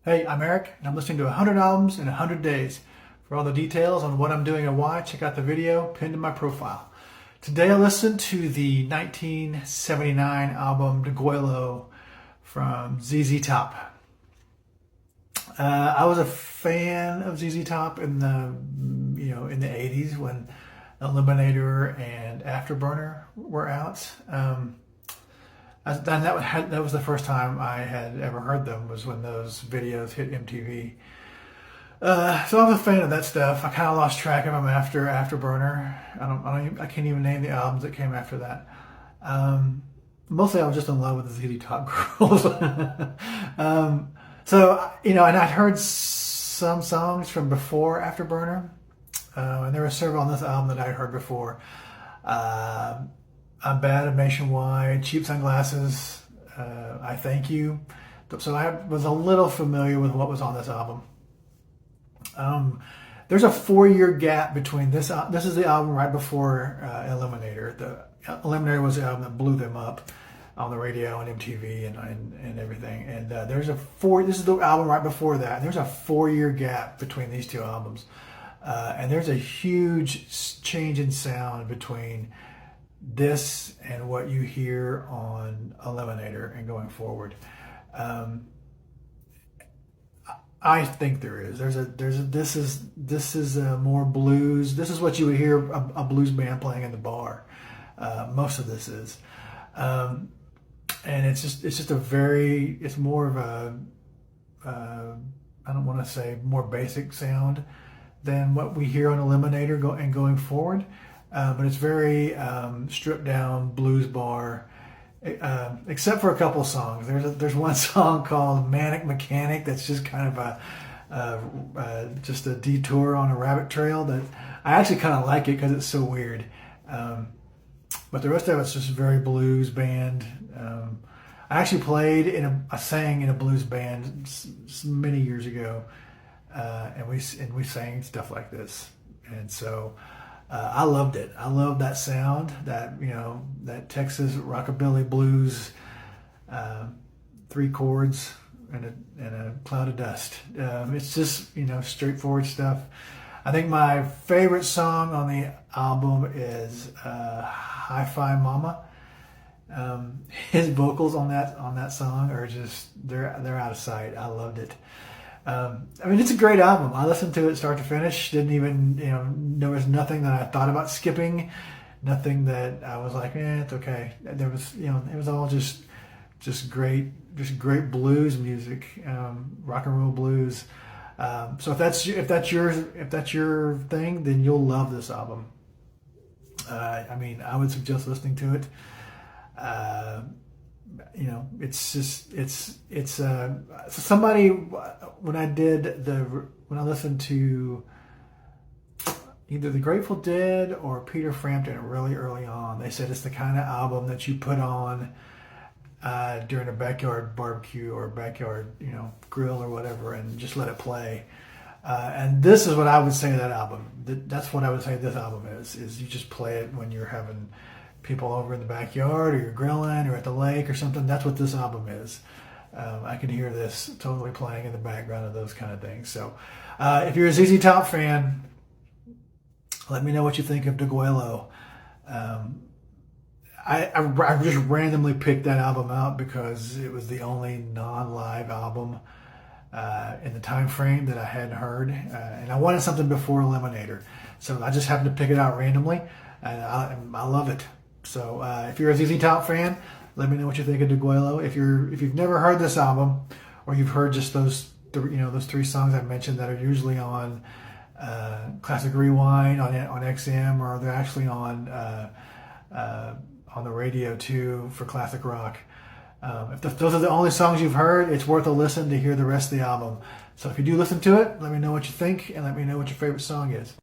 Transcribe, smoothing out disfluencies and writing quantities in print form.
Hey, I'm Eric, and I'm listening to 100 albums in 100 days. For all the details on what I'm doing and why, check out the video pinned in my profile. Today I listened to the 1979 album Degüello from ZZ Top. I was a fan of ZZ Top in the 80s when Eliminator and Afterburner were out. That was the first time I had ever heard them, was when those videos hit MTV. So I was a fan of that stuff. I kind of lost track of them after Afterburner. I can't even name the albums that came after that. Mostly I was just in love with the ZZ Top girls. And I'd heard some songs from before Afterburner, and there were several on this album that I heard before. I'm Bad of Nationwide, Cheap Sunglasses, I Thank You. So I was a little familiar with what was on this album. There's a 4-year gap between this. This is the album right before Eliminator. The Eliminator was the album that blew them up on the radio and MTV and everything. And this is the album right before that. There's a 4-year gap between these two albums. And there's a huge change in sound between this and what you hear on Eliminator and going forward. I think there is. This is more blues. This is what you would hear a blues band playing in the bar. Most of this is, and it's more of a I don't want to say more basic sound than what we hear on Eliminator going forward. But it's very stripped down blues bar, except for a couple of songs. There's one song called Manic Mechanic that's just kind of just a detour on a rabbit trail that I actually kind of like it because it's so weird. But the rest of it's just very blues band. I actually I sang in a blues band many years ago, and we sang stuff like this, and so. I loved it. I loved that sound, that Texas rockabilly blues, 3 chords and a cloud of dust. It's just straightforward stuff. I think my favorite song on the album is "Hi-Fi Mama." His vocals on that song are just they're out of sight. I loved it. It's a great album. I listened to it start to finish. Didn't even, there was nothing that I thought about skipping. Nothing that I was like, it's okay. There was, it was all just great blues music, rock and roll blues. So if that's your thing, then you'll love this album. I would suggest listening to it. It's somebody when I listened to either the Grateful Dead or Peter Frampton really early on, they said it's the kind of album that you put on during a backyard barbecue or backyard grill or whatever and just let it play. And this is what I would say to that album. That's what I would say this album is you just play it when you're having people over in the backyard or you're grilling or at the lake or something. That's what this album is. I can hear this totally playing in the background of those kind of things. So if you're a ZZ Top fan, let me know what you think of Degüello. I just randomly picked that album out because it was the only non-live album in the time frame that I hadn't heard, and I wanted something before Eliminator, so I just happened to pick it out randomly, and I love it. So if you're a ZZ Top fan, let me know what you think of Degüello. If you've never heard this album, or you've heard just those 3 songs I mentioned that are usually on Classic Rewind on XM, or they're actually on the radio too for classic rock. If those are the only songs you've heard, it's worth a listen to hear the rest of the album. So if you do listen to it, let me know what you think and let me know what your favorite song is.